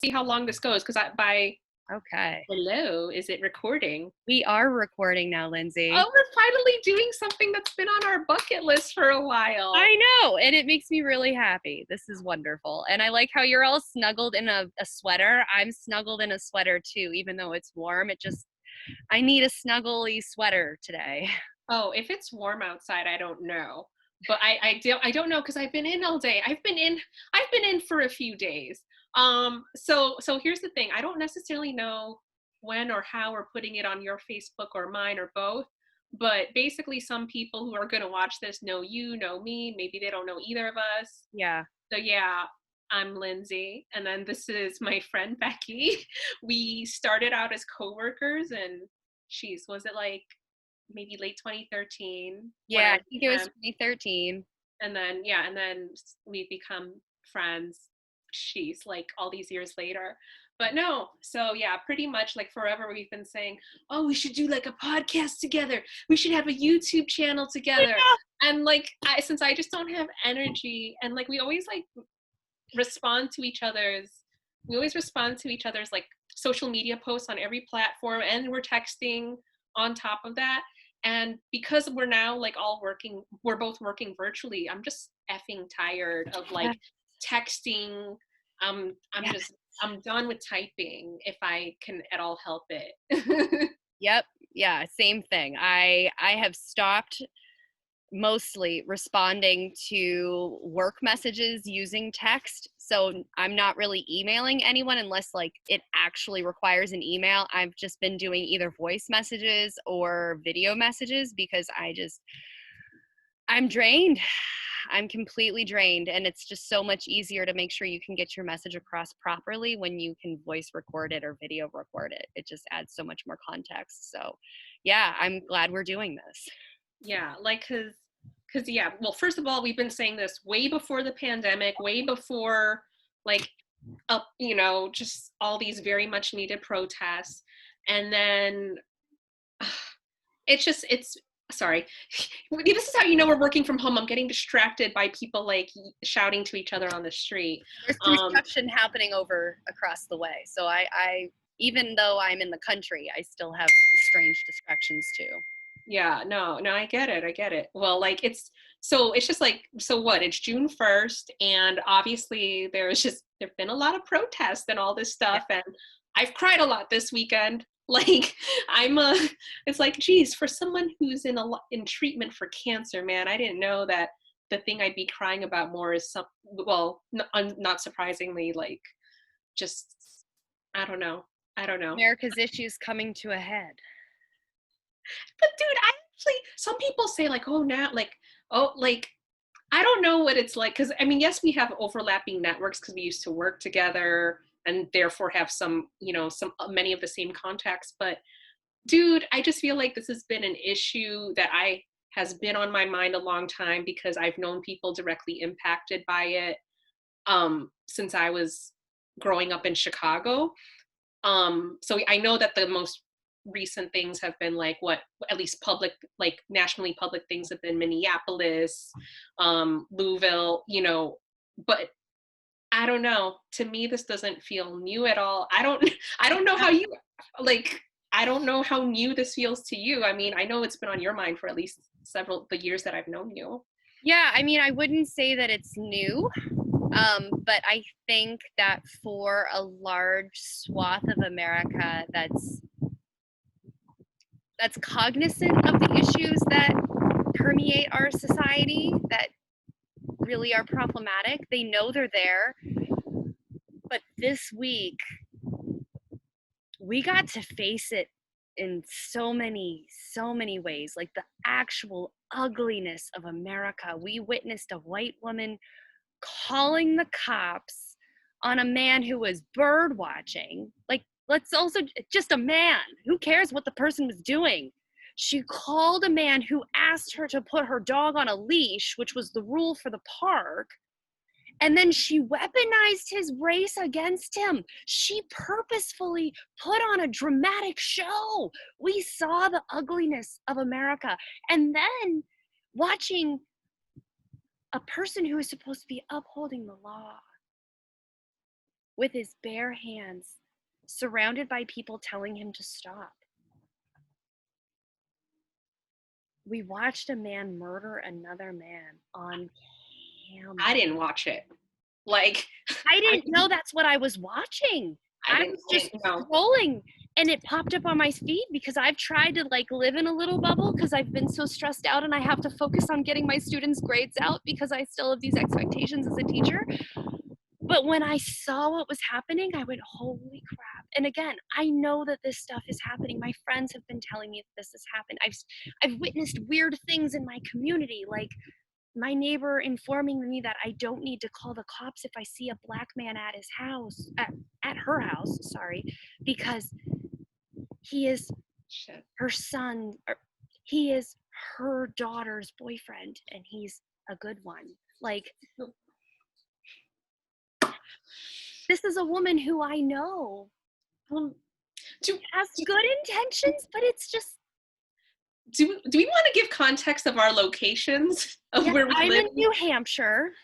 see how long this goes because Okay. hello, is it recording? We are recording now, Lindsay. Oh, we're finally doing something that's been on our bucket list for a while. I know, and it makes me really happy. This is wonderful. And I like how you're all snuggled in a sweater. I'm snuggled in a sweater too, even though it's warm. I need a snuggly sweater today. Oh, if it's warm outside, I don't know. But I don't know because I've been in all day. I've been in for a few days. So here's the thing. I don't necessarily know when or how we're putting it on your Facebook or mine or both. But basically some people who are gonna watch this know you, know me, maybe they don't know either of us. Yeah. So yeah, I'm Lindsay, and then this is my friend Becky. We started out as coworkers, and was it like maybe late 2013 when Yeah, I I think it was became, 2013. and then yeah, and then we become friends. She's like all these years later. But no, so yeah, pretty much like forever we've been saying, oh, we should do like a podcast together. We should have a YouTube channel together. And like since I just don't have energy and like respond to each other's we always respond to each other's like social media posts on every platform and we're texting on top of that, and because we're now like we're both working virtually, I'm just effing tired of like Yeah. texting. I'm Yeah. just I'm done with typing if I can at all help it. Yep. Yeah, same thing. I have stopped mostly responding to work messages using text. So I'm not really emailing anyone unless like it actually requires an email. I've just been doing either voice messages or video messages because I'm drained. I'm completely drained. And it's just so much easier to make sure you can get your message across properly when you can voice record it or video record it. It just adds so much more context. So, yeah, I'm glad we're doing this. Yeah, like cuz yeah, well first of all, we've been saying this way before the pandemic, way before like up, just all these very much needed protests. And then it's sorry. This is how you know we're working from home. I'm getting distracted by people like shouting to each other on the street. There's Um construction happening over across the way. So I even though I'm in the country, I still have strange distractions too. yeah, no, I get it. I get it. Well, like it's just like so what? It's June 1st and obviously there've been a lot of protests and all this Yeah. stuff, and I've cried a lot this weekend. Like I'm a it's like geez, for someone who's in treatment for cancer, man, I didn't know that the thing I'd be crying about more is not surprisingly, like just I don't know. I don't know. America's issues coming to a head. But dude, I actually some people say like, oh now like oh like I don't know what it's like because I mean, yes, we have overlapping networks because we used to work together and therefore have some many of the same contacts. But dude, I just feel like this has been an issue that I has been on my mind a long time because I've known people directly impacted by it since I was growing up in Chicago. So I know that the most recent things have been like what at least public like nationally public things have been Minneapolis, Louisville, but I don't know. To me, this doesn't feel new at all. I don't know how you like. I don't know how new this feels to you. I mean, I know it's been on your mind for at least several the years that I've known you. Yeah, I mean, I wouldn't say that it's new, but I think that for a large swath of America that's cognizant of the issues that permeate our society that really are problematic, they know they're there. But this week, we got to face it in so many ways, like the actual ugliness of America. We witnessed a white woman calling the cops on a man who was bird watching. Like, let's also just a man. Who cares what the person was doing? She called a man who asked her to put her dog on a leash, which was the rule for the park. And then she weaponized his race against him. She purposefully put on a dramatic show. We saw the ugliness of America. And then watching a person who is supposed to be upholding the law with his bare hands, surrounded by people telling him to stop. We watched a man murder another man on camera. I didn't watch it. Like, I didn't know that's what I was watching. I was just know. scrolling and it popped up on my feed because I've tried to like live in a little bubble because I've been so stressed out and I have to focus on getting my students' grades out because I still have these expectations as a teacher. But when I saw what was happening, I went, holy crap. And again, I know that this stuff is happening. My friends have been telling me that this has happened. I've witnessed weird things in my community, like my neighbor informing me that I don't need to call the cops if I see a black man at his house, at her house, sorry, because he is her son, or he is her daughter's boyfriend, and he's a good one. Like, this is a woman who I know has good intentions, but it's just. Do we want to give context of our locations of where we I'm live? in New Hampshire.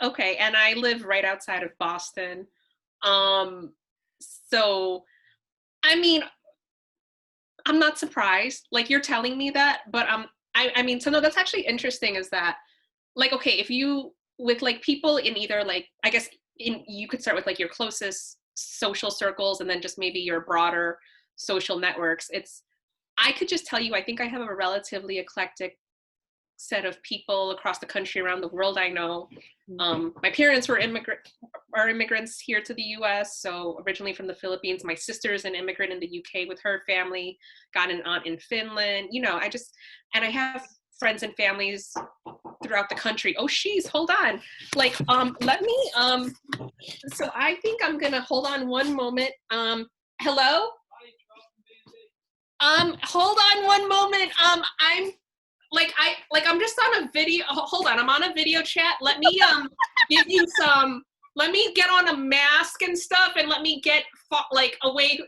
Okay, and I live right outside of Boston. So, I mean, I'm not surprised. Like, you're telling me that, but I mean, so no, that's actually interesting. Is that like, okay, if you with like people in either like, I guess you could start with like your closest social circles and then just maybe your broader social networks. I could just tell you, I think I have a relatively eclectic set of people across the country, around the world. I know my parents are immigrants here to the US, so originally from the Philippines. My sister's an immigrant in the UK with her family, got an aunt in Finland. And I have friends and families throughout the country. Oh, hold on. Like, let me, so I think I'm gonna, hold on one moment. Hello? Hold on one moment. I'm just on a video. Hold on, I'm on a video chat. Let me give you some. Let me get on a mask and stuff, and let me get away.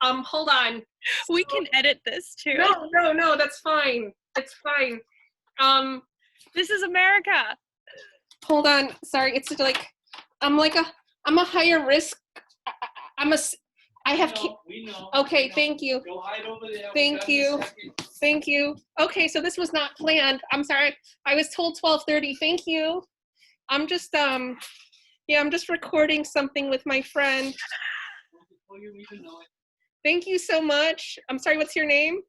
Hold on. We can edit this too. No, that's fine. It's fine. This is America. Hold on. Sorry, it's like I'm a higher risk. I have. We know. Okay, thank you. Go hide over there. Thank you. Okay, so this was not planned. I'm sorry. I was told 12:30. Thank you. I'm just I'm just recording something with my friend. Thank you so much. I'm sorry, what's your name?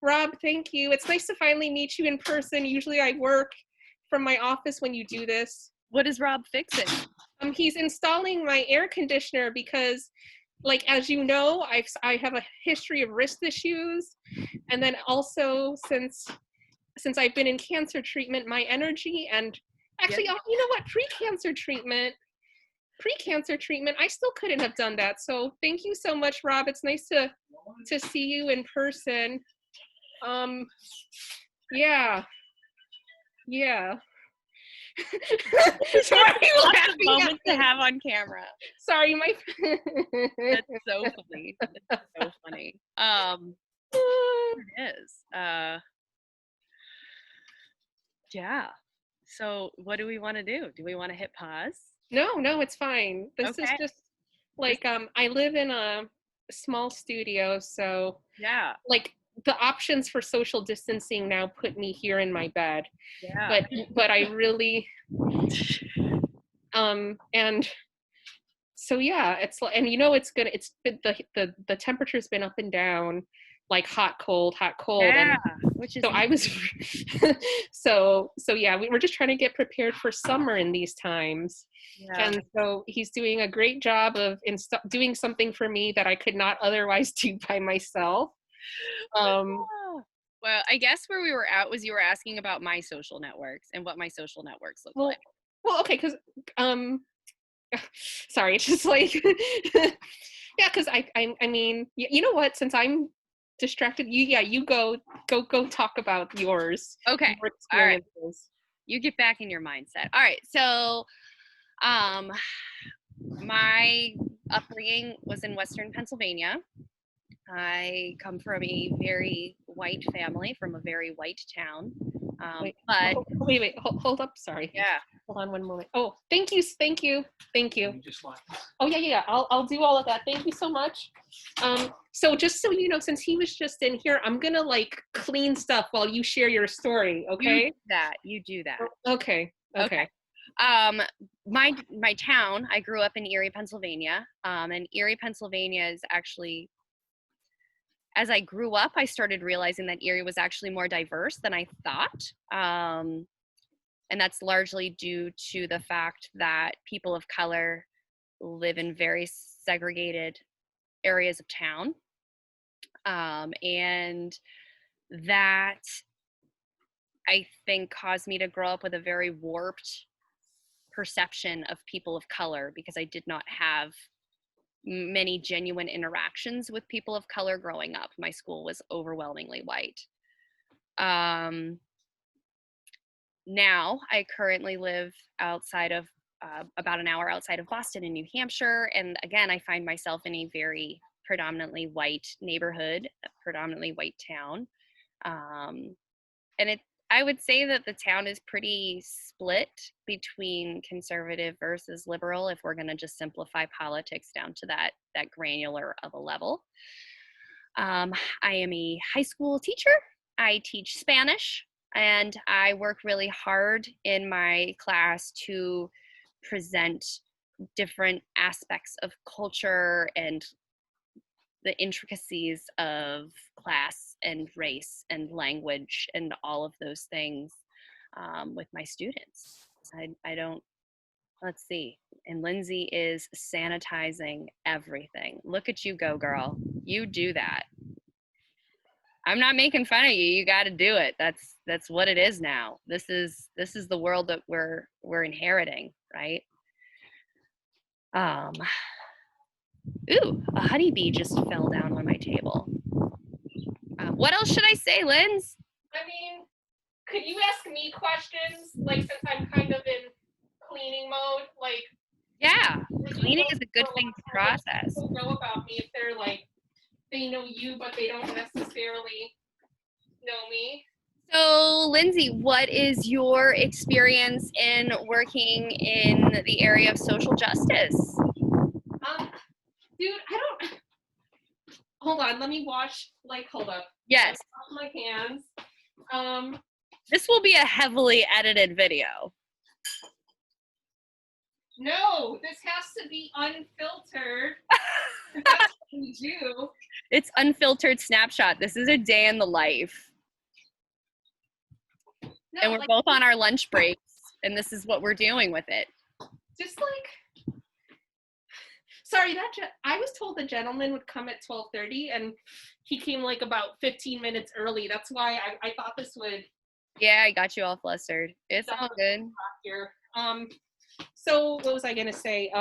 Rob, thank you. It's nice to finally meet you in person. Usually I work from my office when you do this. What is Rob fixing? He's installing my air conditioner because, like, as you know, I have a history of wrist issues, and then also since I've been in cancer treatment, my energy and actually, you know what, pre-cancer treatment, I still couldn't have done that. So thank you so much, Rob. It's nice to see you in person. Yeah. Sorry, That's a moment to have on camera. Sorry, That's so funny. That's so funny. It is. Yeah. So what do we want to do? Do we want to hit pause? No, it's fine. This is just like I live in a small studio, so yeah. Like the options for social distancing now put me here in my bed. Yeah. But I really and so yeah, it's like, and it's been the temperature's been up and down, like hot cold, yeah, and which is so I was so yeah, we were just trying to get prepared for summer in these times. Yeah. And so he's doing a great job of doing something for me that I could not otherwise do by myself. Well, I guess where we were at was you were asking about my social networks and what my social networks look like. Well, okay, because sorry, it's just like yeah, because I mean, you know what? Since I'm distracted, you go talk about yours. Okay, your experiences. All right. You get back in your mindset. All right, so my upbringing was in Western Pennsylvania. I come from a very white family from a very white town. Wait, but hold up, sorry. Yeah. Hold on one moment. Oh, thank you, thank you, thank you. You just want. Oh yeah. I'll do all of that. Thank you so much. So just so you know, since he was just in here, I'm gonna like clean stuff while you share your story. Okay. You do that. Okay. Okay. My town, I grew up in Erie, Pennsylvania. And Erie, Pennsylvania is actually, as I grew up, I started realizing that Erie was actually more diverse than I thought. And that's largely due to the fact that people of color live in very segregated areas of town. And that, I think, caused me to grow up with a very warped perception of people of color, because I did not have many genuine interactions with people of color growing up. My school was overwhelmingly white. Now I currently live outside of about an hour outside of Boston in New Hampshire. And again, I find myself in a very predominantly white neighborhood, a predominantly white town. And I would say that the town is pretty split between conservative versus liberal, if we're going to just simplify politics down to that granular of a level. I am a high school teacher. I teach Spanish, and I work really hard in my class to present different aspects of culture and the intricacies of class and race and language and all of those things with my students. I don't, let's see. And Lindsay is sanitizing everything. Look at you go, girl. You do that. I'm not making fun of you. You got to do it. That's what it is now. This is the world that we're inheriting, right? Ooh, a honeybee just fell down on my table. What else should I say, Linz? I mean, could you ask me questions, like, since I'm kind of in cleaning mode? Like, yeah, cleaning is a good thing to process. People know about me if they're like, they know you, but they don't necessarily know me. So, Lindsay, what is your experience in working in the area of social justice? Dude, I don't. Hold on, let me wash. Like, hold up. Yes. Wash my hands. This will be a heavily edited video. No, this has to be unfiltered. That's what we do. It's unfiltered snapshot. This is a day in the life. No, and we're both on our lunch breaks, and this is what we're doing with it. Just like, sorry, I was told the gentleman would come at 12:30, and he came like about 15 minutes early. That's why I thought this would. Yeah, I got you all flustered. It's all good. Here. So what was I gonna say?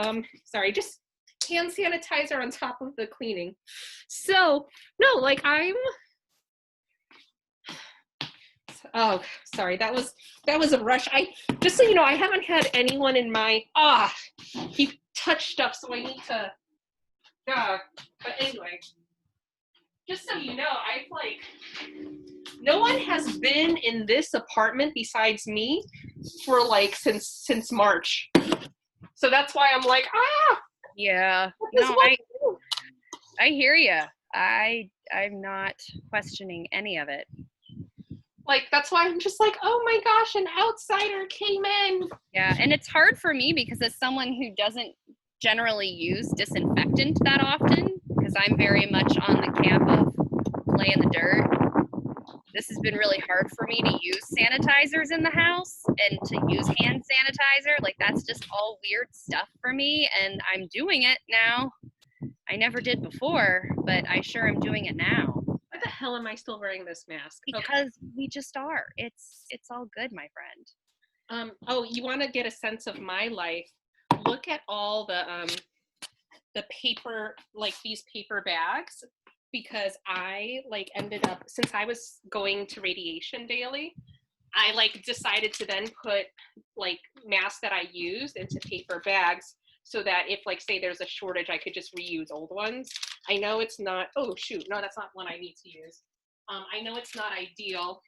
Sorry, just hand sanitizer on top of the cleaning. So no, like oh, sorry, that was a rush. Just so you know, I haven't had anyone in my he touched stuff, so I need to but anyway, just so you know, I've like, no one has been in this apartment besides me for like since March. So that's why I'm like, yeah. No, I hear you. I'm not questioning any of it. Like, that's why I'm just like, oh my gosh, an outsider came in. Yeah, and it's hard for me because as someone who doesn't generally use disinfectant that often, because I'm very much on the camp of play in the dirt, this has been really hard for me to use sanitizers in the house and to use hand sanitizer. Like, that's just all weird stuff for me, and I'm doing it now. I never did before, but I sure am doing it now. Why the hell am I still wearing this mask? Because we just are. It's all good, my friend. Oh, you want to get a sense of my life? Look at all the paper, like these paper bags, because I like ended up, since I was going to radiation daily, I like decided to then put like masks that I used into paper bags, so that if like say there's a shortage, I could just reuse old ones. I know it's not, oh shoot, no, that's not one I need to use. I know it's not ideal.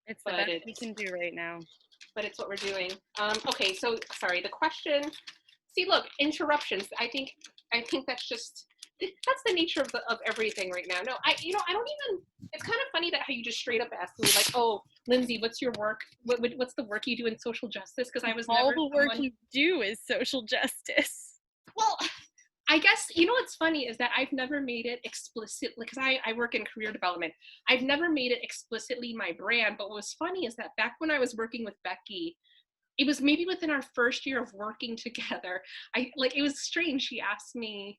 It's the best we can do right now. but it's what we're doing. Okay, so sorry, the question, see, look, interruptions. I think that's the nature of everything right now. No, I don't even, it's kind of funny that how you just straight up asked me like, oh, Lindsay, what's your work? What's the work you do in social justice? Because I was All never the work someone, you do is social justice. well, I guess, what's funny is that I've never made it explicit, because I work in career development. I've never made it explicitly my brand, but what was funny is that back when I was working with Becky, it was maybe within our first year of working together. It was strange. She asked me,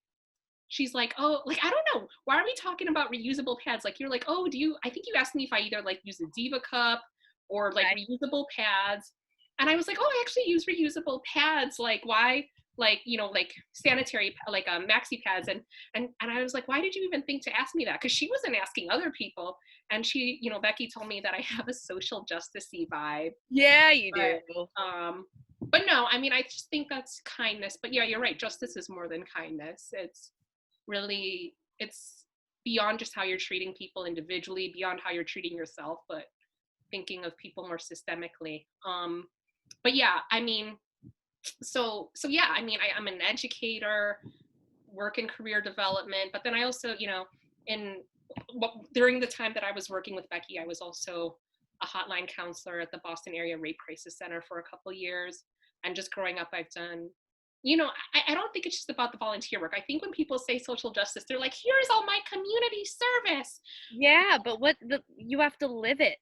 she's like, oh, like, I don't know, why are we talking about reusable pads? Like, you're like, oh, I think you asked me if I either like use a Diva cup or like Okay. reusable pads. And I was like, oh, I actually use reusable pads. Like, why? Like, like sanitary, like maxi pads. And I was like, why did you even think to ask me that? Because she wasn't asking other people. And she, Becky told me that I have a social justice-y vibe. Yeah, you do. But no, I mean, I just think that's kindness. But yeah, you're right. Justice is more than kindness. It's beyond just how you're treating people individually, beyond how you're treating yourself, but thinking of people more systemically. But yeah, I mean, so yeah, I mean, I'm an educator, work in career development, but then I also, in during the time that I was working with Becky, I was also a hotline counselor at the Boston Area Rape Crisis Center for a couple years. And just growing up, I've done, I don't think it's just about the volunteer work. I think when people say social justice, they're like, here's all my community service. Yeah, but you have to live it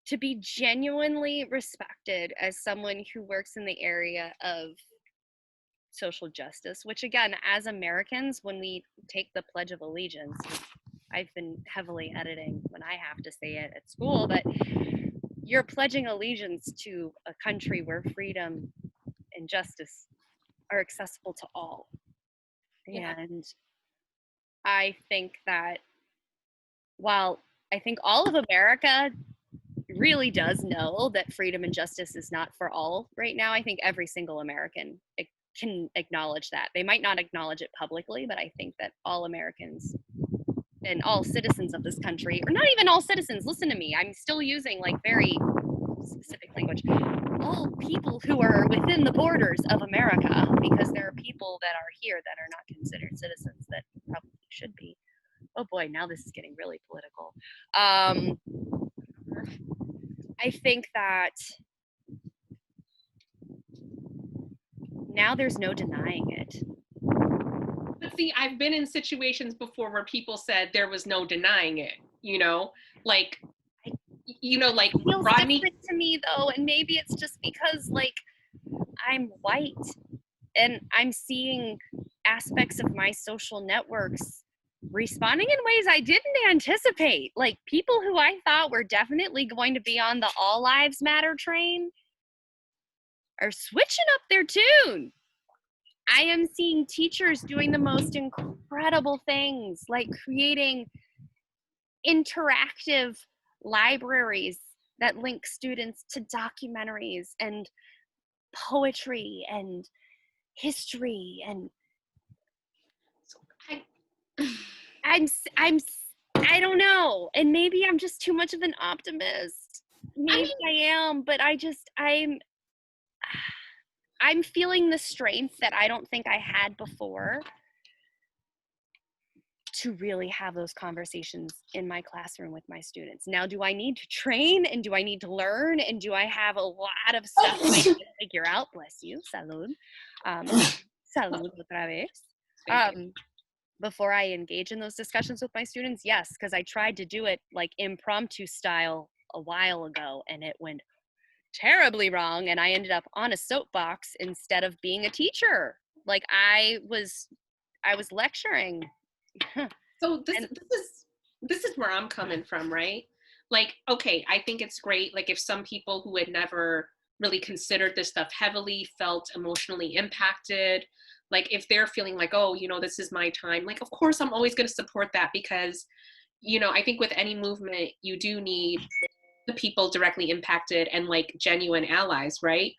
to be genuinely respected as someone who works in the area of social justice, which again, as Americans, when we take the Pledge of Allegiance, I've been heavily editing when I have to say it at school, but you're pledging allegiance to a country where freedom and justice are accessible to all. Yeah. And I think that while I think all of America really does know that freedom and justice is not for all right now, I think every single American can acknowledge that. They might not acknowledge it publicly, but I think that all Americans and all citizens of this country, or not even all citizens, listen to me, I'm still using like very specific language, all people who are within the borders of America, because there are people that are here that are not considered citizens that probably should be. Oh boy, now this is getting really political. I think that now there's no denying it. But see, I've been in situations before where people said there was no denying it, like, like It feels Rodney. different to me though, and maybe it's just because like I'm white and I'm seeing aspects of my social networks responding in ways I didn't anticipate. Like people who I thought were definitely going to be on the All Lives Matter train are switching up their tune. I am seeing teachers doing the most incredible things, like creating interactive libraries that link students to documentaries and poetry and history, and So I, I'm I'm I don't know, and maybe I'm just too much of an optimist. I Maybe mean, I am, but I'm feeling the strength that I don't think I had before to really have those conversations in my classroom with my students. Now, do I need to train and do I need to learn and do I have a lot of stuff I need to figure out? Bless you, salud. Salud otra vez. Before I engage in those discussions with my students, yes, because I tried to do it like impromptu style a while ago and it went terribly wrong and I ended up on a soapbox instead of being a teacher. Like I was lecturing. so And this is where I'm coming from, right? Like, okay, I think it's great. Like, if some people who had never really considered this stuff heavily felt emotionally impacted, like if they're feeling like, oh, this is my time, like, of course, I'm always going to support that because, I think with any movement, you do need the people directly impacted and like genuine allies, right?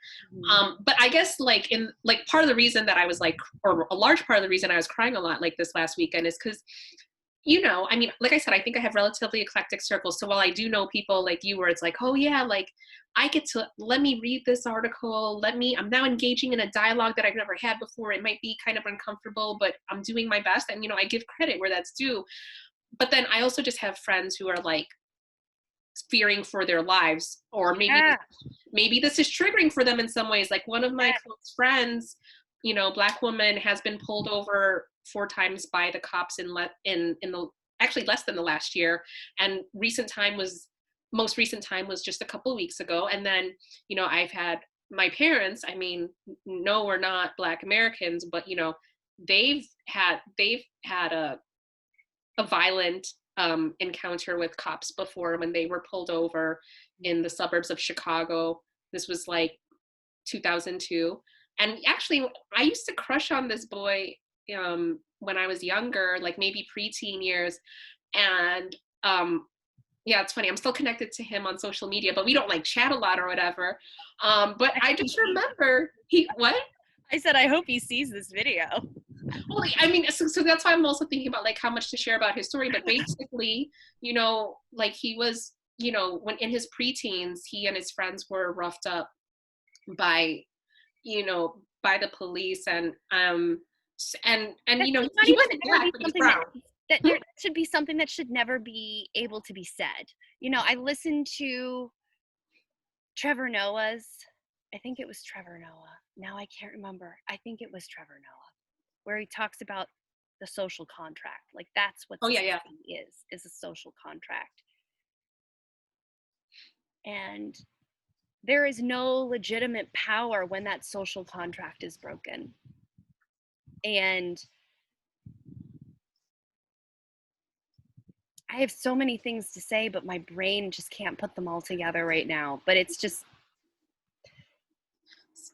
But I guess like in like part of the reason that I was like, or a large part of the reason I was crying a lot like this last weekend is because I mean, like I said, I think I have relatively eclectic circles. So while I do know people like you where it's like, oh yeah, like I get to, let me read this article, I'm now engaging in a dialogue that I've never had before. It might be kind of uncomfortable, but I'm doing my best. And, I give credit where that's due. But then I also just have friends who are like fearing for their lives, or Yeah, maybe this is triggering for them in some ways. Like one of my yeah. close friends, Black woman, has been pulled over 4 times by the cops in the actually less than the last year, and most recent time was just a couple of weeks ago. And then I've had my parents. I mean, no, we're not Black Americans, but they've had a violent encounter with cops before when they were pulled over in the suburbs of Chicago. This was like 2002. And actually, I used to crush on this boy when I was younger, like maybe preteen years. And yeah, it's funny. I'm still connected to him on social media, but we don't like chat a lot or whatever. But I just remember what? I said, I hope he sees this video. Well, I mean, so that's why I'm also thinking about like how much to share about his story. But basically, like he was, when in his preteens, he and his friends were roughed up by, by the police, and That should not he even wasn't ever black, be but he's something that brown. that Hmm? there should be something that should never be able to be said. I listened to Trevor Noah's, I think it was Trevor Noah. Now I can't remember. I think it was Trevor Noah, where he talks about the social contract. Like that's what Oh yeah, yeah. society is a social contract. And there is no legitimate power when that social contract is broken. And I have so many things to say, but my brain just can't put them all together right now. But it's just,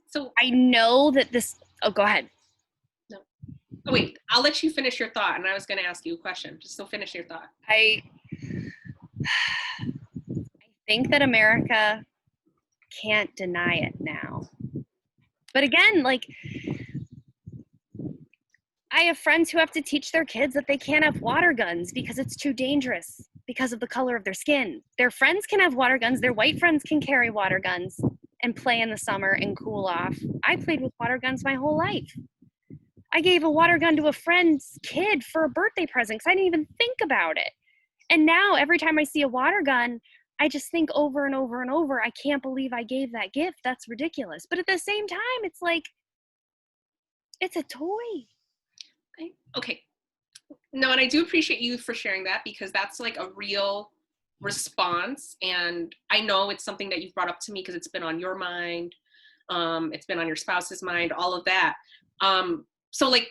So I know that this, oh, go ahead. no. Oh wait, I'll let you finish your thought, and I was going to ask you a question. Just so finish your thought. I think that America can't deny it now. But again, like, I have friends who have to teach their kids that they can't have water guns because it's too dangerous because of the color of their skin. Their friends can have water guns, their white friends can carry water guns and play in the summer and cool off. I played with water guns my whole life. I gave a water gun to a friend's kid for a birthday present because I didn't even think about it. And now every time I see a water gun, I just think over and over and over, I can't believe I gave that gift. That's ridiculous. But at the same time, it's like, it's a toy. Okay. No, and I do appreciate you for sharing that, because that's like a real response. And I know it's something that you've brought up to me because it's been on your mind. It's been on your spouse's mind, all of that. So like,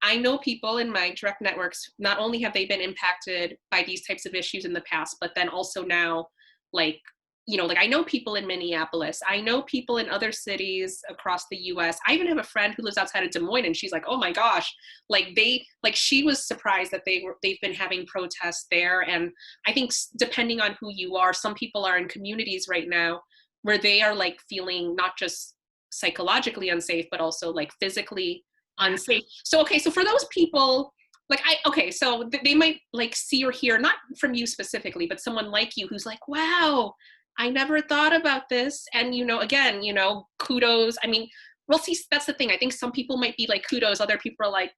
I know people in my direct networks, not only have they been impacted by these types of issues in the past, but then also now, like, like I know people in Minneapolis, I know people in other cities across the US. I even have a friend who lives outside of Des Moines, and she's like, oh my gosh, she was surprised that they've been having protests there. And I think depending on who you are, some people are in communities right now where they are like feeling not just psychologically unsafe, but also like physically Yeah. unsafe. So, okay, so for those people, so they might like see or hear, not from you specifically, but someone like you who's like, wow, I never thought about this. And, again, kudos. I mean, well, see, that's the thing. I think some people might be like, kudos. Other people are like,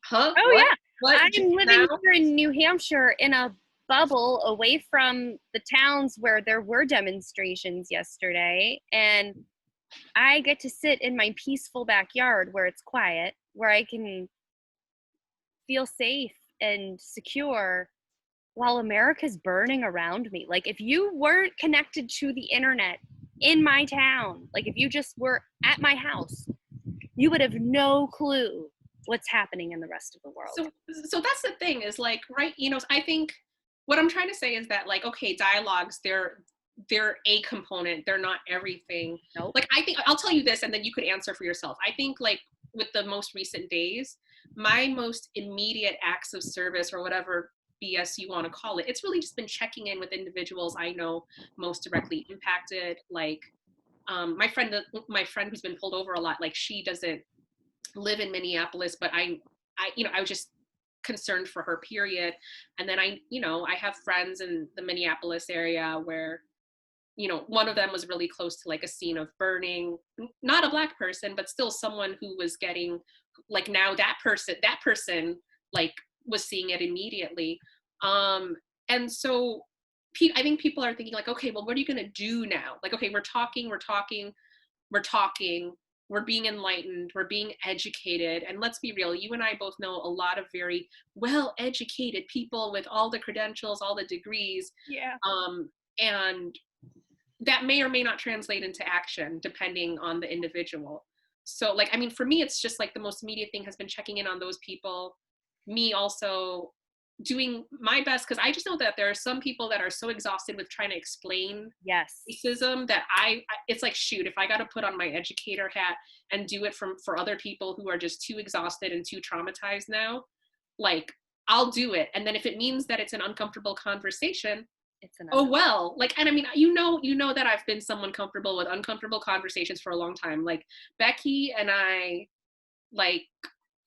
huh? Oh, What? yeah. What? Just I'm now? living here in New Hampshire in a bubble away from the towns where there were demonstrations yesterday. And I get to sit in my peaceful backyard where it's quiet, where I can feel safe and secure while America's burning around me. Like, if you weren't connected to the internet in my town, like if you just were at my house, you would have no clue what's happening in the rest of the world. So that's the thing, is like, right, I think what I'm trying to say is that, like, okay, dialogues, they're a component, they're not everything. Nope. Like, I think I'll tell you this and then you could answer for yourself. I think, like, with the most recent days, my most immediate acts of service, or whatever BS you want to call it, it's really just been checking in with individuals I know most directly impacted. Like, my friend who's been pulled over a lot, like, she doesn't live in Minneapolis, but I was just concerned for her period. And then I have friends in the Minneapolis area where, one of them was really close to like a scene of burning, not a Black person, but still someone who was getting, like, now that person like was seeing it immediately. And so I think people are thinking like, okay, well, what are you going to do now? Like, okay, we're talking, we're being enlightened, we're being educated. And let's be real, you and I both know a lot of very well educated people with all the credentials, all the degrees. Yeah. And that may or may not translate into action depending on the individual. So, like, I mean, for me, it's just like the most immediate thing has been checking in on those people, me also doing my best, because I just know that there are some people that are so exhausted with trying to explain Yes. racism that it's like, shoot, if I got to put on my educator hat and do it for other people who are just too exhausted and too traumatized now, like, I'll do it. And then if it means that it's an uncomfortable conversation, It's an oh well. Like, and I mean, you know that I've been someone comfortable with uncomfortable conversations for a long time. Like, Becky and I, like,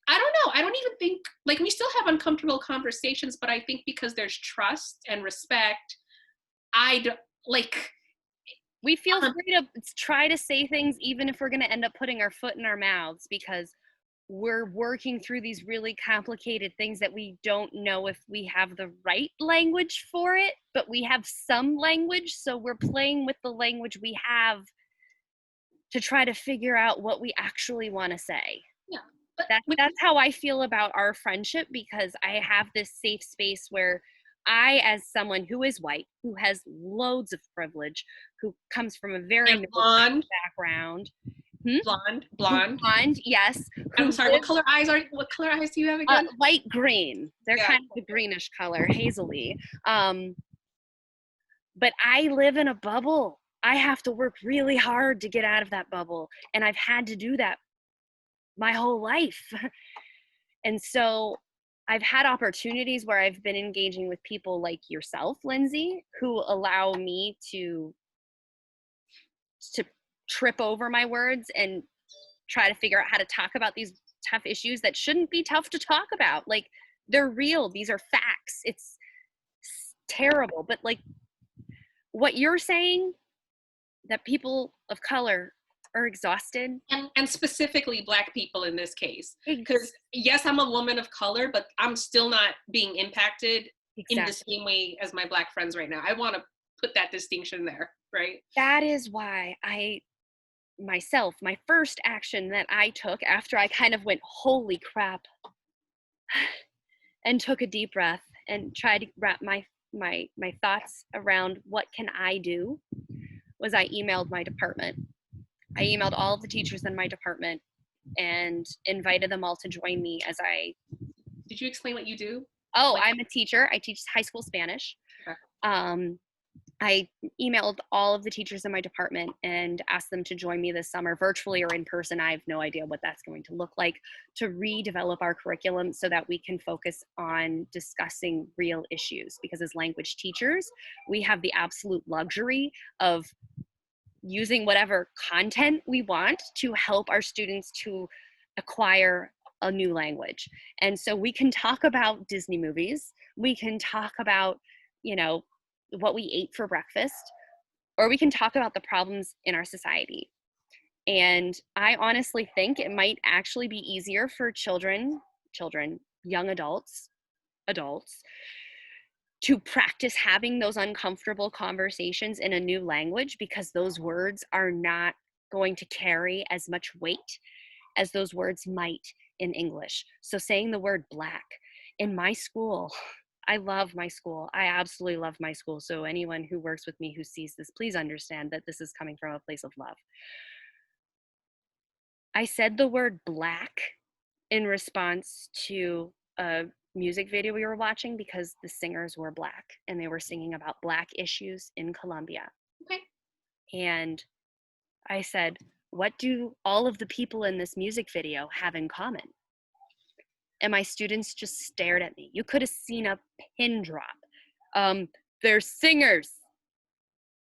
I don't know, I don't even think, like, we still have uncomfortable conversations, but I think because there's trust and respect, I don't, like, we feel um, free to try to say things even if we're going to end up putting our foot in our mouths, because we're working through these really complicated things that we don't know if we have the right language for it, but we have some language, so we're playing with the language we have to try to figure out what we actually want to say. yeah, but That's how I feel about our friendship, because I have this safe space where I, as someone who is white, who has loads of privilege, who comes from a very and middle class blonde, background, who's blonde. blonde, yes, I'm who sorry, lives what color eyes do you have again? light green. They're Yeah. kind of a greenish color, hazily. But I live in a bubble. I have to work really hard to get out of that bubble, and I've had to do that my whole life. And so I've had opportunities where I've been engaging with people like yourself, Lindsay, who allow me to trip over my words and try to figure out how to talk about these tough issues that shouldn't be tough to talk about. Like, they're real. These are facts. It's terrible. But like what you're saying, that people of color are exhausted. And specifically Black people in this case, because Ex- yes, I'm a woman of color, but I'm still not being impacted in the exactly. same way as my Black friends right now. I want to put that distinction there, right? That is why my first action that I took after I kind of went, holy crap, and took a deep breath and tried to wrap my thoughts around what can I do, was I emailed my department. I emailed all of the teachers in my department and invited them all to join me as I. Did you explain what you do? Oh, Like, I'm a teacher. I teach high school Spanish. okay. Um, I emailed all of the teachers in my department and asked them to join me this summer, virtually or in person. I have no idea what that's going to look like, to redevelop our curriculum so that we can focus on discussing real issues. Because as language teachers, we have the absolute luxury of using whatever content we want to help our students to acquire a new language. And so we can talk about Disney movies, we can talk about, you know, what we ate for breakfast, or we can talk about the problems in our society. And I honestly think it might actually be easier for young adults to practice having those uncomfortable conversations in a new language, because those words are not going to carry as much weight as those words might in English. So saying the word Black in my school, I love my school. I absolutely love my school. So anyone who works with me who sees this, please understand that this is coming from a place of love. I said the word Black in response to a music video we were watching, because the singers were Black and they were singing about Black issues in Colombia. Okay. And I said, what do all of the people in this music video have in common? And my students just stared at me. You could have seen a pin drop. They're singers.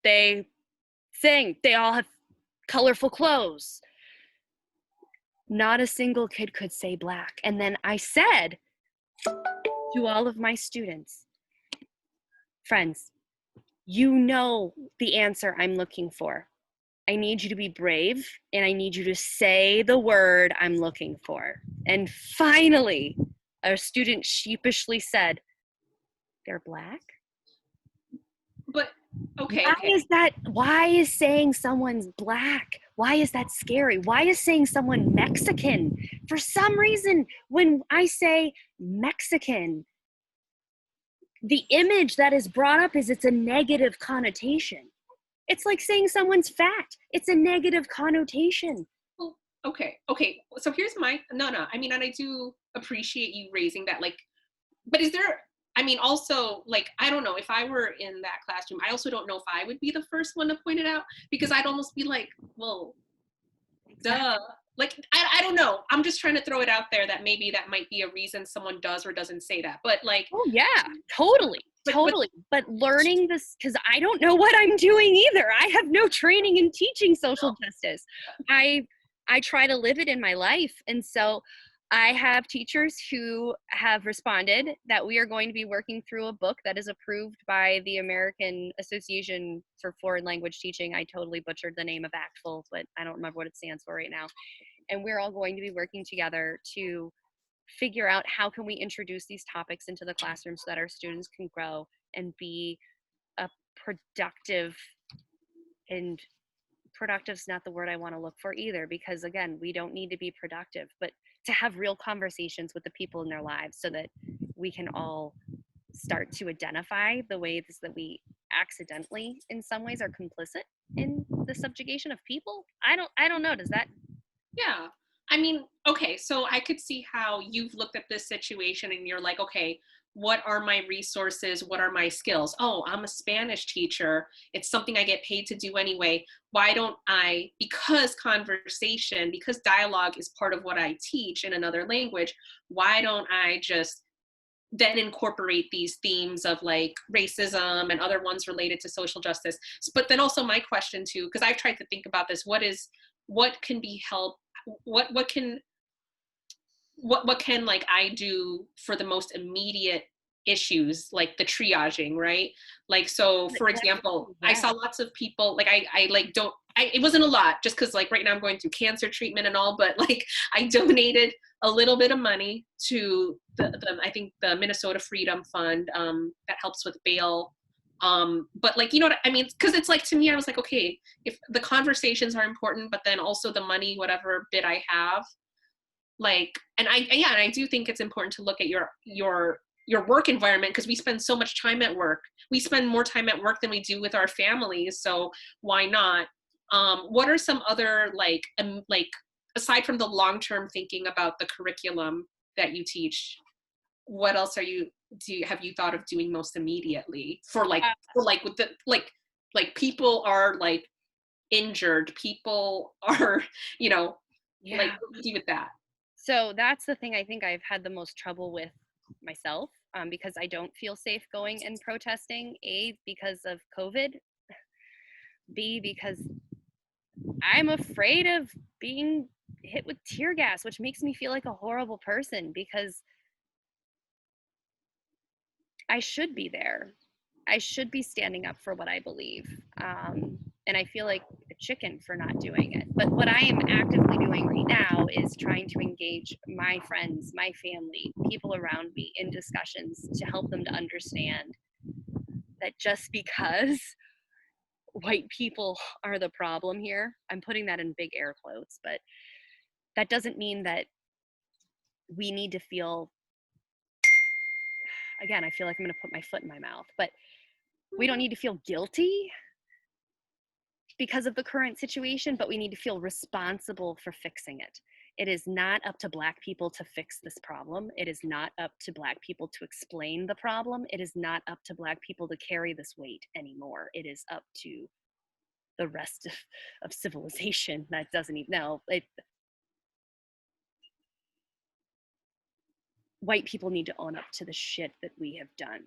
They sing. They all have colorful clothes. Not a single kid could say Black. And then I said, to all of my students, friends, you know the answer I'm looking for. I need you to be brave and I need you to say the word I'm looking for. And finally, a student sheepishly said, they're Black? But okay, Why okay. is that? Why is saying someone's Black? Why is that scary? Why is saying someone Mexican? For some reason, when I say Mexican, the image that is brought up is it's a negative connotation. It's like saying someone's fat. It's a negative connotation. Well, okay, okay. So here's my no. I mean, and I do appreciate you raising that. Like, but is there? I mean, also, like, I don't know if I were in that classroom. I also don't know if I would be the first one to point it out because I'd almost be like, well, Exactly. duh. Like, I don't know. I'm just trying to throw it out there that maybe that might be a reason someone does or doesn't say that. But like, Oh yeah, totally, but totally. But learning this, because I don't know what I'm doing either. I have no training in teaching social justice. I I try to live it in my life, and so I have teachers who have responded that we are going to be working through a book that is approved by the American Association for Foreign Language Teaching. I totally butchered the name of ACTFL, but I don't remember what it stands for right now. And we're all going to be working together to figure out how can we introduce these topics into the classroom so that our students can grow and be a productive, and productive's not the word I want to look for either, because again, we don't need to be productive, but to have real conversations with the people in their lives so that we can all start to identify the ways that we accidentally in some ways are complicit in the subjugation of people. I don't know, does that? yeah. I mean, okay, so I could see how you've looked at this situation and you're like, okay, what are my resources? What are my skills? Oh, I'm a Spanish teacher. It's something I get paid to do anyway. Why don't I, because conversation, because dialogue is part of what I teach in another language, why don't I just then incorporate these themes of like racism and other ones related to social justice? But then also my question too, because I've tried to think about this, what can be helped, what can what can like I do for the most immediate issues, like the triaging, right? Like, so for example, I Yeah. saw lots of people like I like don't it wasn't a lot just because like right now I'm going through cancer treatment and all, but like I donated a little bit of money to the I think the Minnesota Freedom Fund, that helps with bail. But like, you know what I mean? Because it's like, to me, I was like, okay, if the conversations are important, but then also the money, whatever bit I have, like, and yeah, and I do think it's important to look at your work environment, because we spend so much time at work. We spend more time at work than we do with our families, so why not? What are some other like aside from the long-term thinking about the curriculum that you teach, what else have you thought of doing most immediately for like with the like people are like injured, people are, you know, like Yeah. what do you do with that? So that's the thing I think I've had the most trouble with myself, because I don't feel safe going and protesting. A, because of COVID. B, because I'm afraid of being hit with tear gas, which makes me feel like a horrible person because I should be there. I should be standing up for what I believe. And I feel like a chicken for not doing it. But what I am actively doing right now is trying to engage my friends, my family, people around me in discussions to help them to understand that just because white people are the problem here, I'm putting that in big air quotes, but that doesn't mean that we need to feel, again, I feel like I'm going to put my foot in my mouth, but we don't need to feel guilty because of the current situation, but we need to feel responsible for fixing it. It is not up to Black people to fix this problem. It is not up to Black people to explain the problem. It is not up to Black people to carry this weight anymore. It is up to the rest of civilization that doesn't even know. White people need to own up to the shit that we have done.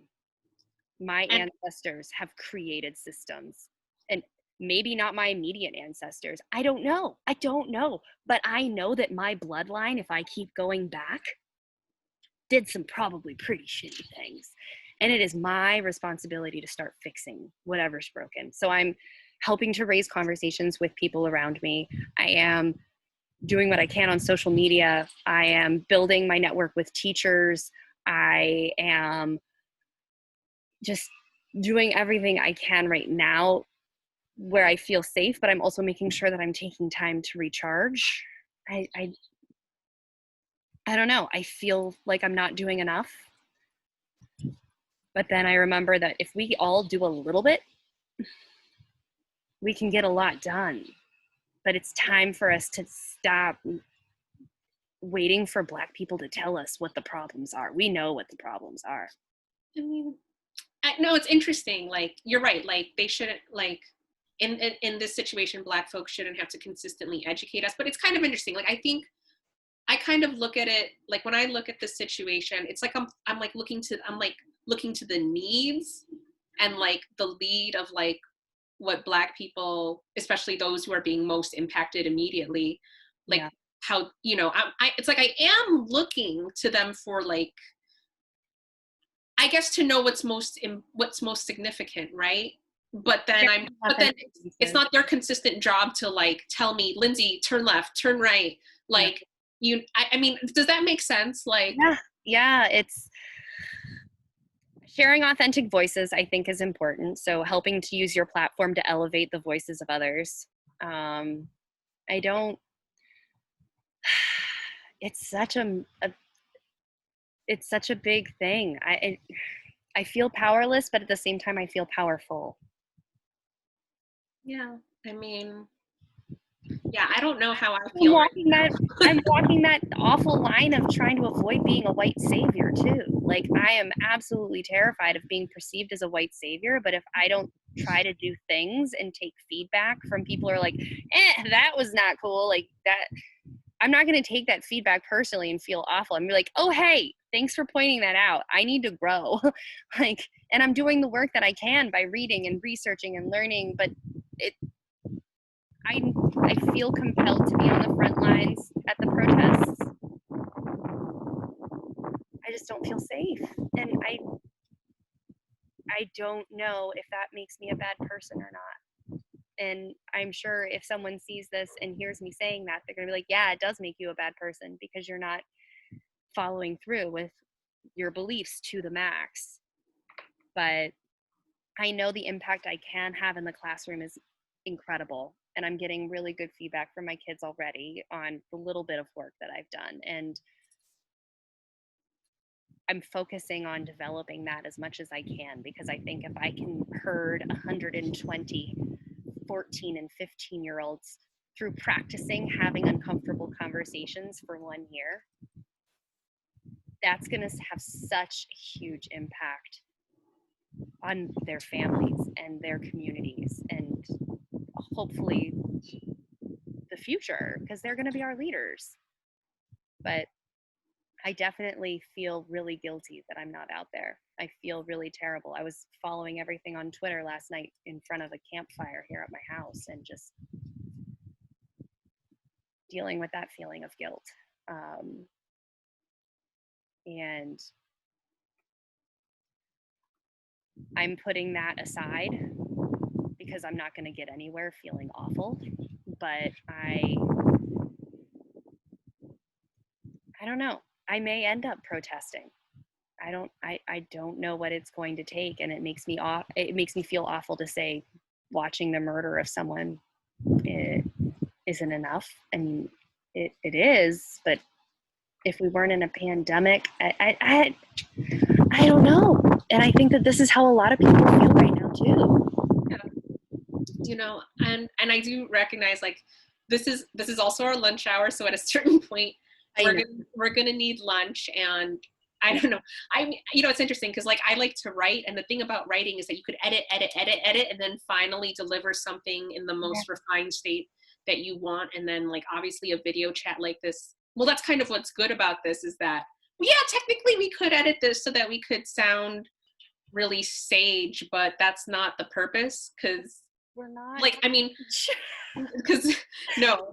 My And ancestors have created systems, and maybe not my immediate ancestors. I don't know, but I know that my bloodline, if I keep going back, did some probably pretty shitty things. And it is my responsibility to start fixing whatever's broken. So I'm helping to raise conversations with people around me. I am doing what I can on social media. I am building my network with teachers. I am just doing everything I can right now where I feel safe, but I'm also making sure that I'm taking time to recharge. I don't know. I feel like I'm not doing enough. But then I remember that if we all do a little bit, we can get a lot done. But it's time for us to stop waiting for Black people to tell us what the problems are. We know what the problems are. I mean, no, it's interesting. Like, you're right. Like, they shouldn't, like, in this situation, Black folks shouldn't have to consistently educate us. But it's kind of interesting. Like, I think I kind of look at it, like, when I look at the situation, it's like I'm like looking to the needs and like the lead of like what Black people, especially those who are being most impacted immediately, like, Yeah. how, you know, it's like I am looking to them for, like, I guess, to know what's most significant, right? But then it's not their consistent job to like tell me, Lindsay, turn left, turn right. Yeah. Like, I mean, does that make sense? Like, yeah, it's sharing authentic voices, I think, is important. So helping to use your platform to elevate the voices of others. I don't. It's such it's such a big thing. I feel powerless, but at the same time, I feel powerful. yeah, I mean, yeah, I don't know how I I'm feel right walking that I'm walking that awful line of trying to avoid being a white savior too. Like, I am absolutely terrified of being perceived as a white savior, but if I don't try to do things and take feedback from people who are like, that was not cool, like that, I'm not going to take that feedback personally and feel awful. I'm like, oh, hey, thanks for pointing that out. I need to grow. Like, and I'm doing the work that I can by reading and researching and learning, but it I I feel compelled to be on the front lines at the protests. I just don't feel safe, and I don't know if that makes me a bad person or not. And I'm sure if someone sees this and hears me saying that, they're gonna be like, yeah, it does make you a bad person because you're not following through with your beliefs to the max. But I know the impact I can have in the classroom is incredible. And I'm getting really good feedback from my kids already on the little bit of work that I've done. And I'm focusing on developing that as much as I can, because I think if I can herd 120 14 and 15-year-olds through practicing having uncomfortable conversations for 1 year, that's going to have such a huge impact on their families and their communities and hopefully the future, because they're going to be our leaders. But I definitely feel really guilty that I'm not out there. I feel really terrible. I was following everything on Twitter last night in front of a campfire here at my house and just dealing with that feeling of guilt. And I'm putting that aside because I'm not going to get anywhere feeling awful. But I don't know. I may end up protesting. I don't know what it's going to take, and it makes me feel awful to say watching the murder of someone it isn't enough. I mean, it is, but if we weren't in a pandemic, I don't know. And I think that this is how a lot of people feel right now too. yeah. You know, and I do recognize, like, this is also our lunch hour, so at a certain point we're gonna need lunch. And I don't know, you know, it's interesting because, like, I like to write, and the thing about writing is that you could edit and then finally deliver something in the most refined state that you want. And then, like, obviously a video chat like this, well, that's kind of what's good about this, is that, well, yeah, technically we could edit this so that we could sound really sage, but that's not the purpose. Because, we're not, like, I mean, because no,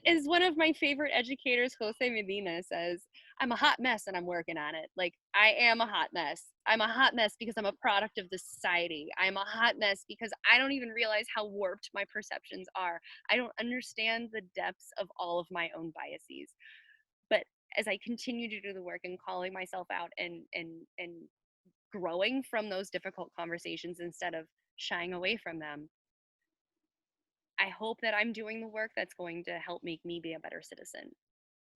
as one of my favorite educators, Jose Medina, says, I'm a hot mess and I'm working on it. Like, I am a hot mess. I'm a hot mess because I'm a product of this society. I'm a hot mess because I don't even realize how warped my perceptions are. I don't understand the depths of all of my own biases. But as I continue to do the work and calling myself out and growing from those difficult conversations instead of shying away from them, I hope that I'm doing the work that's going to help make me be a better citizen.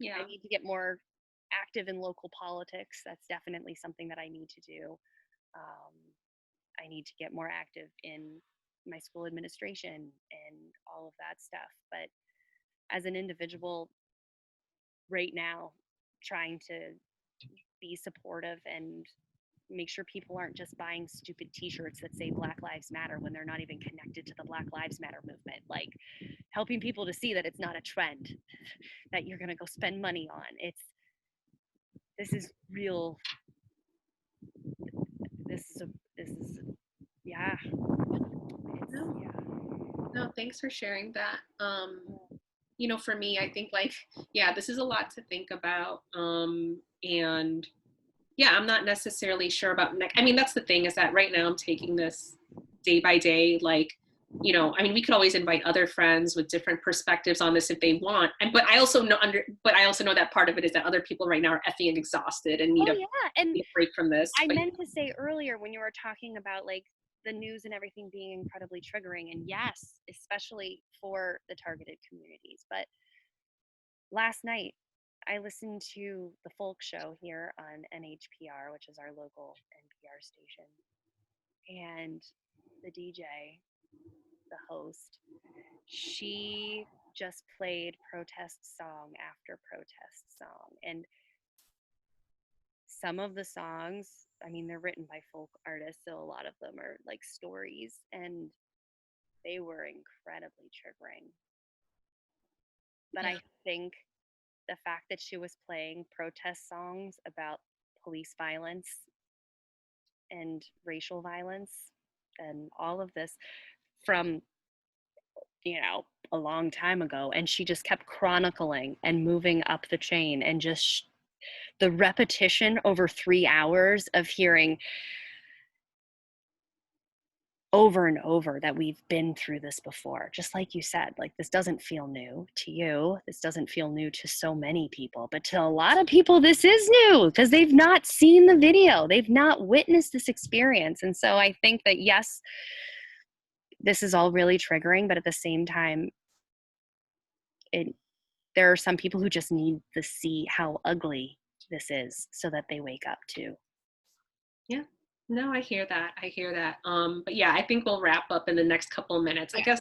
I Yeah. need to get more active in local politics. That's definitely something that I need to do. Um, I need to get more active in my school administration and all of that stuff. But as an individual right now, trying to be supportive and make sure people aren't just buying stupid t-shirts that say Black Lives Matter when they're not even connected to the Black Lives Matter movement. Like, helping people to see that it's not a trend that you're going to go spend money on. This is real. This is yeah. No, Yeah. no, thanks for sharing that. For me, I think like, yeah, this is a lot to think about. And yeah, I'm not necessarily sure about next. I mean, that's the thing is that right now I'm taking this day by day. Like, I mean, we could always invite other friends with different perspectives on this if they want. And but I also know that part of it is that other people right now are effing exhausted and Oh yeah, and need a break from this. I But meant to say earlier when you were talking about like the news and everything being incredibly triggering, and yes, especially for the targeted communities. But last night I listened to the folk show here on NHPR, which is our local NPR station, and the DJ, the host, she just played protest song after protest song. And some of the songs, I mean, they're written by folk artists, so a lot of them are like stories, and they were incredibly triggering. But yeah, I think the fact that she was playing protest songs about police violence and racial violence and all of this from, a long time ago, and she just kept chronicling and moving up the chain, and just the repetition over 3 hours of hearing over and over that we've been through this before. Just like you said, like, this doesn't feel new to you. This doesn't feel new to so many people, but to a lot of people, this is new because they've not seen the video. They've not witnessed this experience. And so I think that, yes, this is all really triggering, but at the same time, it, there are some people who just need to see how ugly this is so that they wake up too. yeah. No, I hear that. I hear that. But yeah, I think we'll wrap up in the next couple of minutes. I Yeah. guess,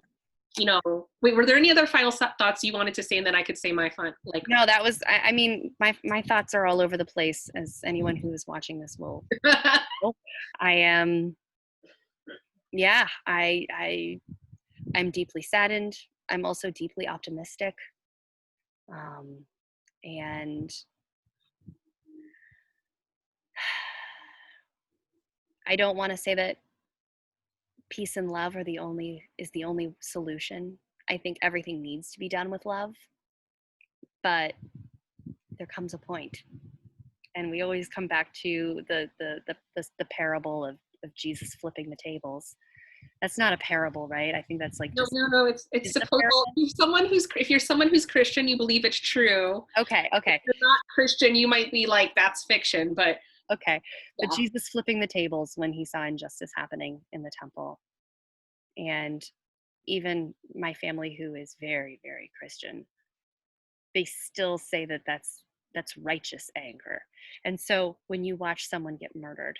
wait, were there any other final thoughts you wanted to say? And then I could say my fun, like, No, that was, I mean, my thoughts are all over the place, as anyone who is watching this will know. I am, yeah, I'm deeply saddened. I'm also deeply optimistic. And I don't want to say that peace and love is the only solution. I think everything needs to be done with love, but there comes a point, and we always come back to the parable of Jesus flipping the tables. That's not a parable, right? I think that's like no, just, no, no. It's is it a supposed. Well, parable? if you're someone who's Christian, you believe it's true. Okay, If okay, you're not Christian, you might be like, that's fiction. But okay. But yeah, Jesus flipping the tables when he saw injustice happening in the temple. And even my family, who is very, very Christian, they still say that that's righteous anger. And so when you watch someone get murdered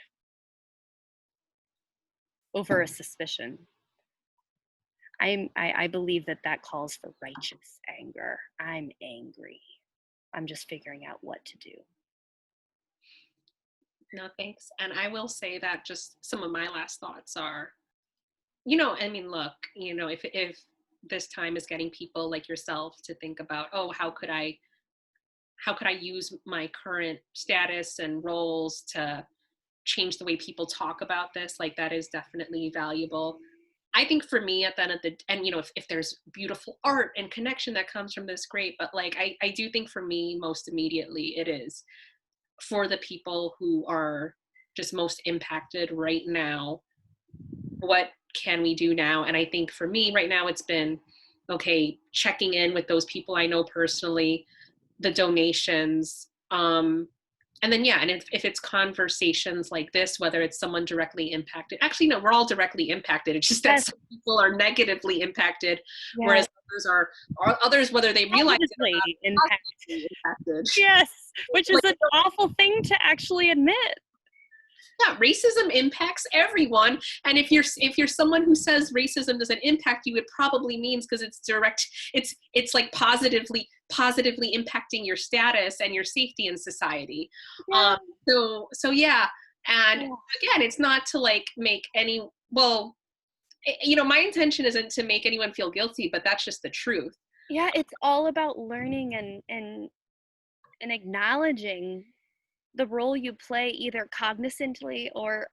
over a suspicion, I believe that calls for righteous anger. I'm angry. I'm just figuring out what to do. no, thanks. And I will say that just some of my last thoughts are, I mean, look, if this time is getting people like yourself to think about, oh, how could I use my current status and roles to change the way people talk about this? Like, that is definitely valuable. I think for me at the end of the, and if there's beautiful art and connection that comes from this, great. But like, I do think for me, most immediately, it is for the people who are just most impacted right now. What can we do now? And I think for me right now, it's been okay, checking in with those people I know personally, the donations, and then yeah, and if it's conversations like this, whether it's someone directly impacted, actually no, we're all directly impacted. It's just that Yes, some people are negatively impacted, yes, whereas are others, whether they realize it or positively not, impact. positively impacted. Yes, which is Like, an awful thing to actually admit. yeah, racism impacts everyone, and if you're someone who says racism doesn't impact you, it probably means because it's direct, it's like positively impacting your status and your safety in society. Yeah, um so yeah, and yeah, again, it's not to like make any, well, my intention isn't to make anyone feel guilty, but that's just the truth. yeah. It's all about learning and acknowledging the role you play, either cognizantly or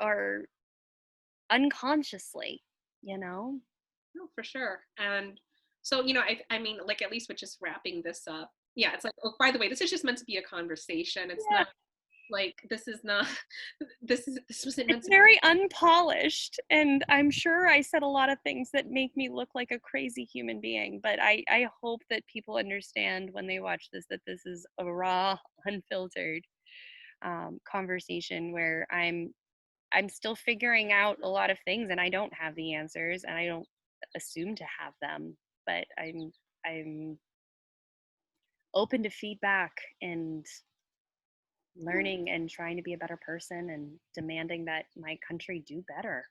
unconsciously. You know. No, for sure. And so, I mean, like, at least with just wrapping this up, yeah, it's like, oh, by the way, this is just meant to be a conversation. It's Yeah. not like, this is not, this wasn't meant It's to be. very unpolished, and I'm sure I said a lot of things that make me look like a crazy human being, but I hope that people understand when they watch this that this is a raw, unfiltered conversation where I'm still figuring out a lot of things, and I don't have the answers, and I don't assume to have them, but I'm open to feedback and learning and trying to be a better person and demanding that my country do better.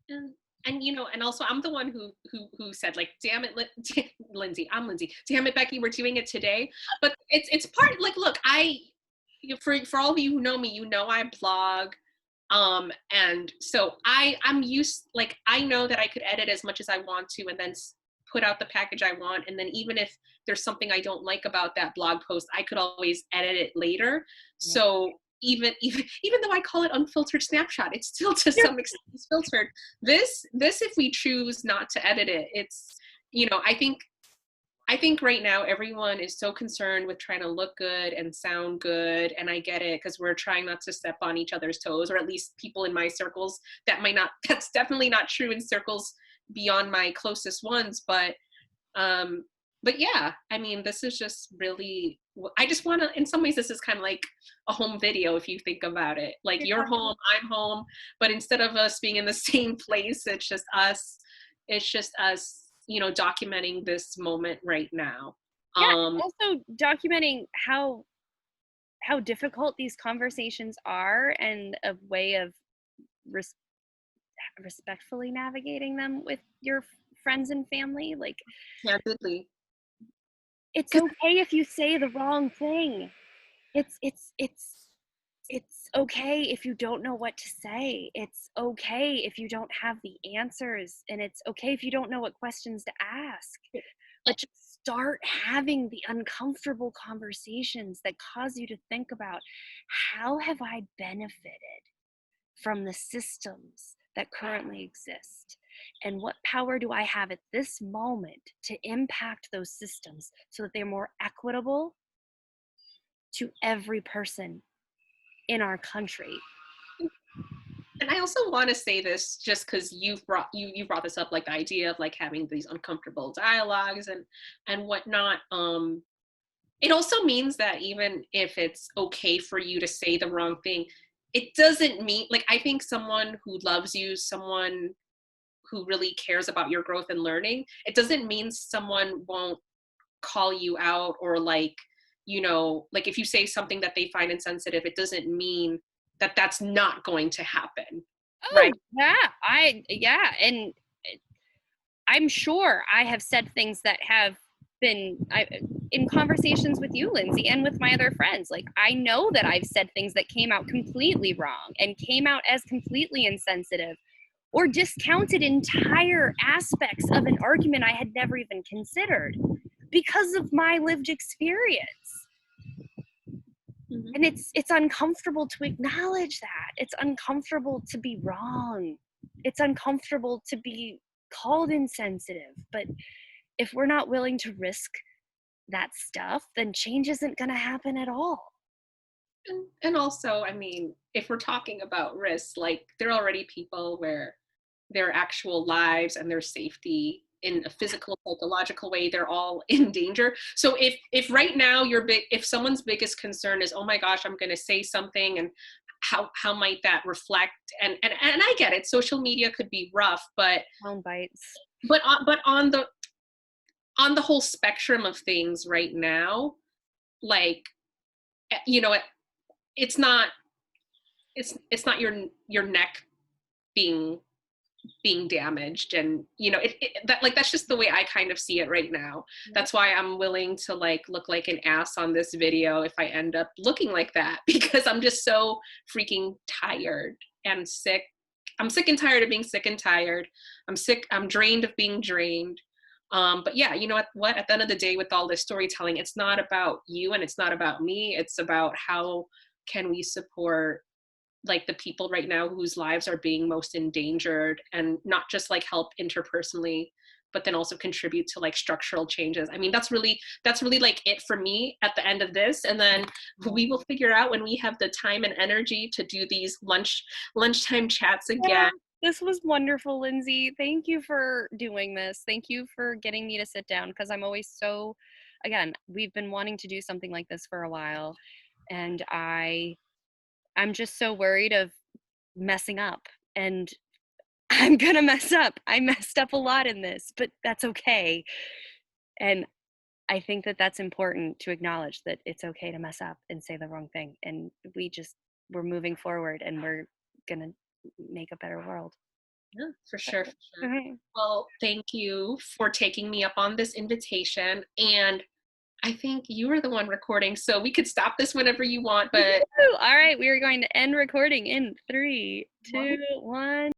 And, and also I'm the one who said, like, damn it, Lindsay, I'm Lindsay. Damn it, Becky, we're doing it today. But it's part, like, look, for all of you who know me, I blog. And so I'm used, like, I know that I could edit as much as I want to and then put out the package I want. And then even if there's something I don't like about that blog post, I could always edit it later. Yeah. So even though I call it unfiltered snapshot, it's still to Yep. some extent filtered. This if we choose not to edit it, it's, I think right now everyone is so concerned with trying to look good and sound good, and I get it because we're trying not to step on each other's toes, or at least people in my circles. That might not. That's definitely not true in circles beyond my closest ones. Um, but yeah, I mean, this is just really. I just want to. In some ways, this is kind of like a home video if you think about it. Like, you're home, I'm home, but instead of us being in the same place, it's just us. It's just us, documenting this moment right now. Yeah, Um, also documenting how difficult these conversations are and a way of res- respectfully navigating them with your friends and family. Like, candidly, it's okay if you say the wrong thing. It's okay if you don't know what to say. It's okay if you don't have the answers, and it's okay if you don't know what questions to ask. But just start having the uncomfortable conversations that cause you to think about, how have I benefited from the systems that currently exist? And what power do I have at this moment to impact those systems so that they're more equitable to every person in our country? and I also want to say this just because you brought this up, like the idea of like having these uncomfortable dialogues and whatnot. It also means that even if it's okay for you to say the wrong thing, it doesn't mean, like, I think someone who loves you, someone who really cares about your growth and learning, it doesn't mean someone won't call you out, or like, like, if you say something that they find insensitive, it doesn't mean that that's not going to happen, right? Oh, yeah, and I'm sure I have said things that have been in conversations with you, Lindsay, and with my other friends. Like, I know that I've said things that came out completely wrong and came out as completely insensitive or discounted entire aspects of an argument I had never even considered because of my lived experience. Mhm. And it's uncomfortable to acknowledge that. It's uncomfortable to be wrong. It's uncomfortable to be called insensitive. But if we're not willing to risk that stuff, then change isn't going to happen at all. And also, I mean, if we're talking about risks, like there are already people where their actual lives and their safety in a physical, psychological way, they're all in danger. So if right now if someone's biggest concern is, oh my gosh, I'm going to say something, and how might that reflect? And I get it. Social media could be rough, Sound bites. but on the whole spectrum of things right now, like, you know, it's not it's not your neck being damaged, and that, like, that's just the way I kind of see it right now. Yep. That's why I'm willing to like look like an ass on this video if I end up looking like that, because I'm just so freaking tired and sick. I'm sick and tired of being sick and tired. I'm drained of being drained. But yeah, you know what, at the end of the day, with all this storytelling, it's not about you and it's not about me. It's about how can we support like the people right now whose lives are being most endangered, and not just like help interpersonally, but then also contribute to like structural changes. I mean, that's really like it for me at the end of this. And then we will figure out when we have the time and energy to do these lunchtime chats Yeah, again. this was wonderful, Lindsay. Thank you for doing this. Thank you for getting me to sit down because I'm always so, again, we've been wanting to do something like this for a while, and I'm just so worried of messing up, and I'm gonna mess up. I messed up a lot in this, but that's okay. And I think that that's important to acknowledge that it's okay to mess up and say the wrong thing, and we're moving forward, and we're gonna make a better world. Yeah, for sure, for sure. Well, thank you for taking me up on this invitation, and I think you were the one recording, so we could stop this whenever you want, but All right, we are going to end recording in 3, 2, 1.